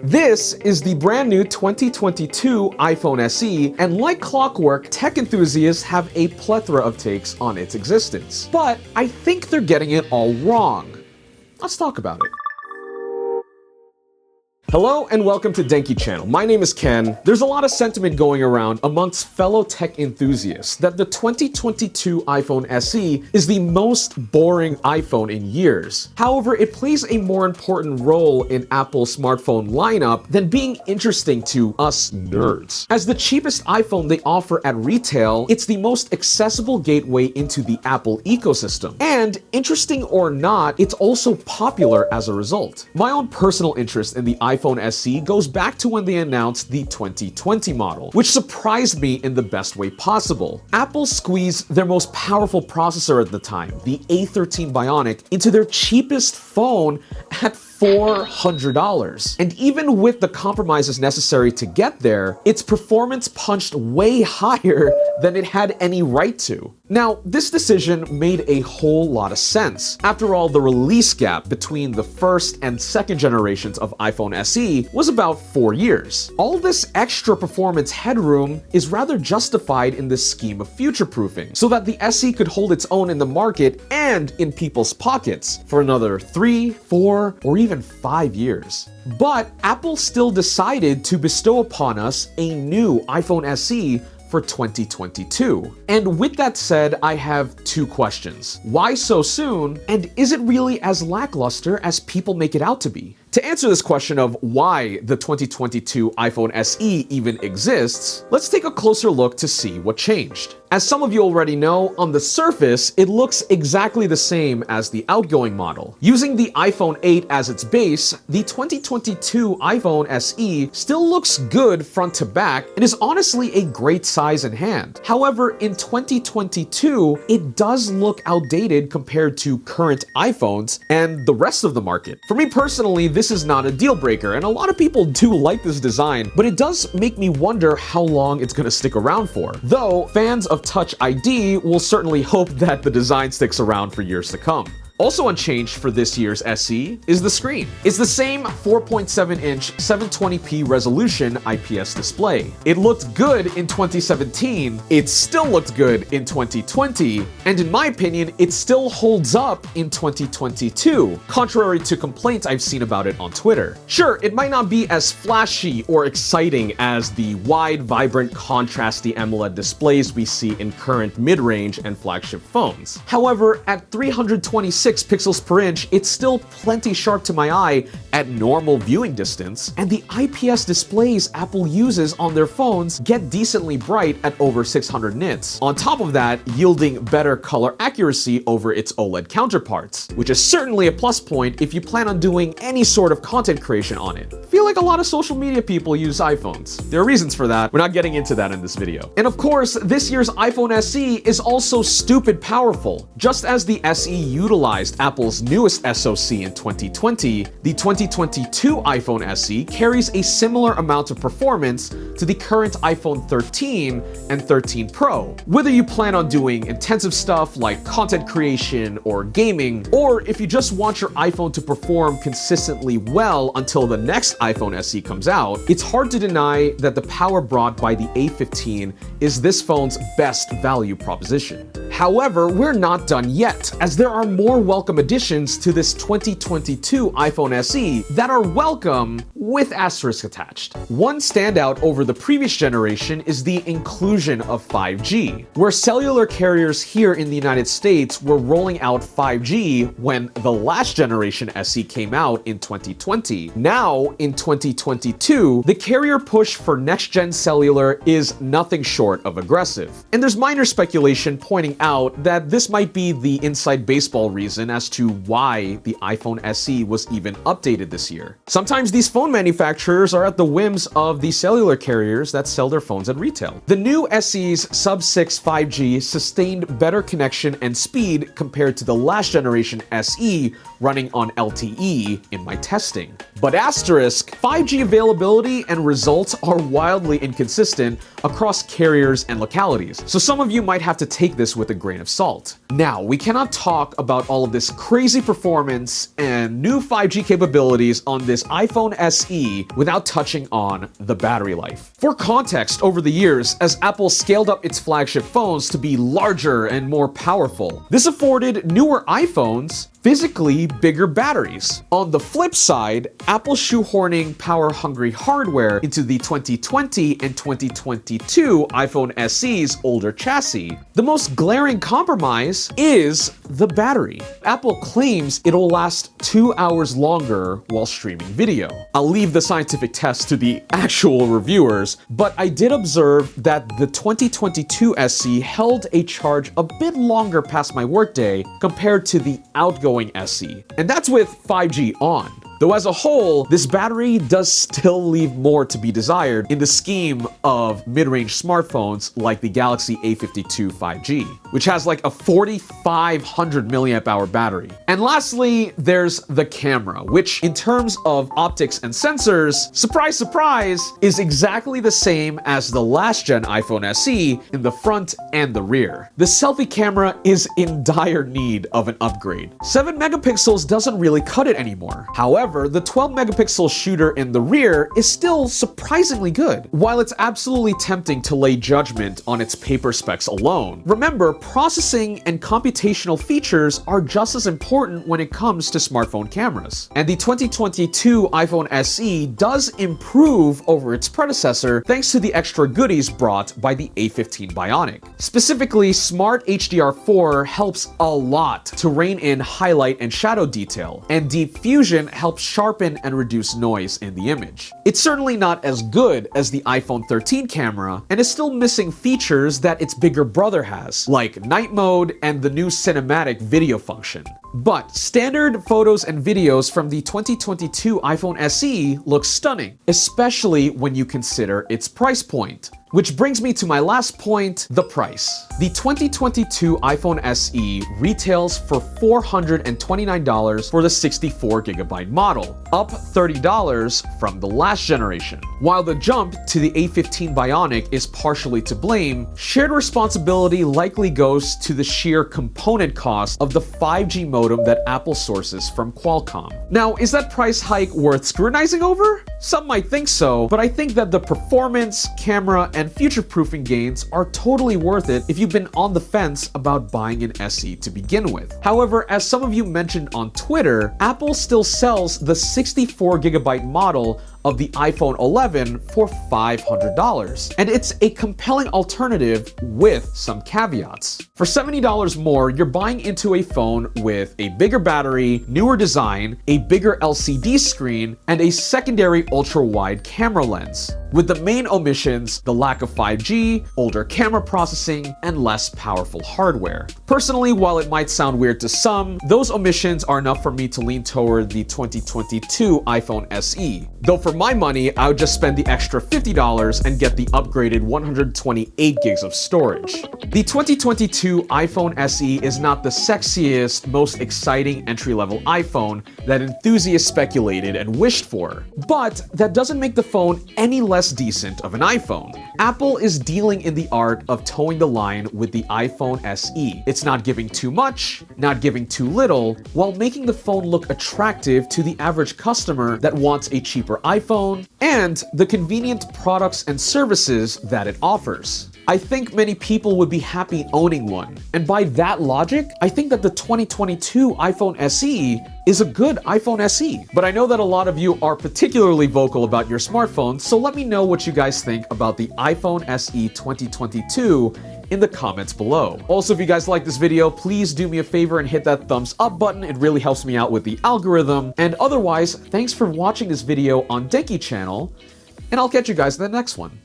This is the brand new 2022 iPhone SE, and like clockwork, tech enthusiasts have a plethora of takes on its existence. But I think they're getting it all wrong. Let's talk about it. Hello and welcome to Denki channel. My name is Ken. There's a lot of sentiment going around amongst fellow tech enthusiasts that the 2022 iPhone SE is the most boring iPhone in years. However, it plays a more important role in Apple's smartphone lineup than being interesting to us nerds. As the cheapest iPhone they offer at retail, it's the most accessible gateway into the Apple ecosystem. And interesting or not, it's also popular as a result. My own personal interest in the iPhone SE goes back to when they announced the 2020 model, which surprised me in the best way possible. Apple squeezed their most powerful processor at the time, the A13 Bionic, into their cheapest phone at $400. And even with the compromises necessary to get there, its performance punched way higher than it had any right to. Now, this decision made a whole lot of sense. After all, the release gap between the first and second generations of iPhone SE was about 4 years. All this extra performance headroom is rather justified in this scheme of future-proofing, so that the SE could hold its own in the market and in people's pockets for another 3, 4, or even 5 years. But Apple still decided to bestow upon us a new iPhone SE for 2022. And with that said, I have two questions. Why so soon? And is it really as lackluster as people make it out to be? To answer this question of why the 2022 iPhone SE even exists, let's take a closer look to see what changed. As some of you already know, on the surface, it looks exactly the same as the outgoing model. Using the iPhone 8 as its base, the 2022 iPhone SE still looks good front to back and is honestly a great size and hand. However, in 2022, it does look outdated compared to current iPhones and the rest of the market. For me personally, this is not a deal breaker, and a lot of people do like this design, but it does make me wonder how long it's gonna stick around for. Though, fans of Touch ID will certainly hope that the design sticks around for years to come. Also unchanged for this year's SE is the screen. It's the same 4.7-inch 720p resolution IPS display. It looked good in 2017, it still looked good in 2020, and in my opinion, it still holds up in 2022, contrary to complaints I've seen about it on Twitter. Sure, it might not be as flashy or exciting as the wide, vibrant, contrasty AMOLED displays we see in current mid-range and flagship phones. However, at 326 pixels per inch, it's still plenty sharp to my eye at normal viewing distance, and the IPS displays Apple uses on their phones get decently bright at over 600 nits. On top of that, yielding better color accuracy over its OLED counterparts, which is certainly a plus point if you plan on doing any sort of content creation on it. I feel like a lot of social media people use iPhones. There are reasons for that. We're not getting into that in this video. And of course, this year's iPhone SE is also stupid powerful. Just as the SE utilized Apple's newest SoC in 2020, the 2022 iPhone SE carries a similar amount of performance to the current iPhone 13 and 13 Pro. Whether you plan on doing intensive stuff like content creation or gaming, or if you just want your iPhone to perform consistently well until the next iPhone SE comes out, it's hard to deny that the power brought by the A15 is this phone's best value proposition. However, we're not done yet, as there are more welcome additions to this 2022 iPhone SE that are welcome with asterisks attached. One standout over the previous generation is the inclusion of 5G, where cellular carriers here in the United States were rolling out 5G when the last generation SE came out in 2020. Now, in 2022, the carrier push for next-gen cellular is nothing short of aggressive. And there's minor speculation pointing out that this might be the inside baseball reason as to why the iPhone SE was even updated this year. Sometimes these phone manufacturers are at the whims of the cellular carriers that sell their phones at retail. The new SE's sub-6 5G sustained better connection and speed compared to the last generation SE running on LTE in my testing. But asterisk, 5G availability and results are wildly inconsistent across carriers and localities. So some of you might have to take this with with a grain of salt. Now, we cannot talk about all of this crazy performance and new 5G capabilities on this iPhone SE without touching on the battery life. For context, over the years, as Apple scaled up its flagship phones to be larger and more powerful, this afforded newer iPhones physically bigger batteries. On the flip side, Apple shoehorning power-hungry hardware into the 2020 and 2022 iPhone SE's older chassis. The most glaring compromise is the battery. Apple claims it'll last 2 hours longer while streaming video. I'll leave the scientific test to the actual reviewers, but I did observe that the 2022 SE held a charge a bit longer past my workday compared to the outgoing SE, and that's with 5G on. Though as a whole, this battery does still leave more to be desired in the scheme of mid-range smartphones like the Galaxy A52 5G, which has like a 4,500 milliamp hour battery. And lastly, there's the camera, which in terms of optics and sensors, surprise, surprise, is exactly the same as the last gen iPhone SE in the front and the rear. The selfie camera is in dire need of an upgrade. 7 megapixels doesn't really cut it anymore. However, the 12 megapixel shooter in the rear is still surprisingly good. While it's absolutely tempting to lay judgment on its paper specs alone, remember, processing and computational features are just as important when it comes to smartphone cameras. And the 2022 iPhone SE does improve over its predecessor thanks to the extra goodies brought by the A15 Bionic. Specifically, Smart HDR4 helps a lot to rein in highlight and shadow detail, and Deep Fusion helps sharpen and reduce noise in the image. It's certainly not as good as the iPhone 13 camera, and is still missing features that its bigger brother has, like night mode and the new cinematic video function. But standard photos and videos from the 2022 iPhone SE look stunning, especially when you consider its price point. Which brings me to my last point, the price. The 2022 iPhone SE retails for $429 for the 64GB model, up $30 from the last generation. While the jump to the A15 Bionic is partially to blame, shared responsibility likely goes to the sheer component cost of the 5G modem that Apple sources from Qualcomm. Now, is that price hike worth scrutinizing over? Some might think so, but I think that the performance, camera, and future-proofing gains are totally worth it if you've been on the fence about buying an SE to begin with. However, as some of you mentioned on Twitter, Apple still sells the 64GB model of the iPhone 11 for $500, and it's a compelling alternative with some caveats. For $70 more, you're buying into a phone with a bigger battery, newer design, a bigger LCD screen, and a secondary ultra-wide camera lens, with the main omissions the lack of 5G, older camera processing, and less powerful hardware. Personally, while it might sound weird to some, those omissions are enough for me to lean toward the 2022 iPhone SE. Though for my money, I would just spend the extra $50 and get the upgraded 128 gigs of storage. The 2022 iPhone SE is not the sexiest, most exciting entry-level iPhone that enthusiasts speculated and wished for, but that doesn't make the phone any less decent of an iPhone. Apple is dealing in the art of towing the line with the iPhone SE. It's not giving too much, not giving too little, while making the phone look attractive to the average customer that wants a cheaper iPhone and the convenient products and services that it offers. I think many people would be happy owning one. And by that logic, I think that the 2022 iPhone SE is a good iPhone SE. But I know that a lot of you are particularly vocal about your smartphones, so let me know what you guys think about the iPhone SE 2022 in the comments below. Also, if you guys like this video, please do me a favor and hit that thumbs up button. It really helps me out with the algorithm. And otherwise, thanks for watching this video on Denki channel, and I'll catch you guys in the next one.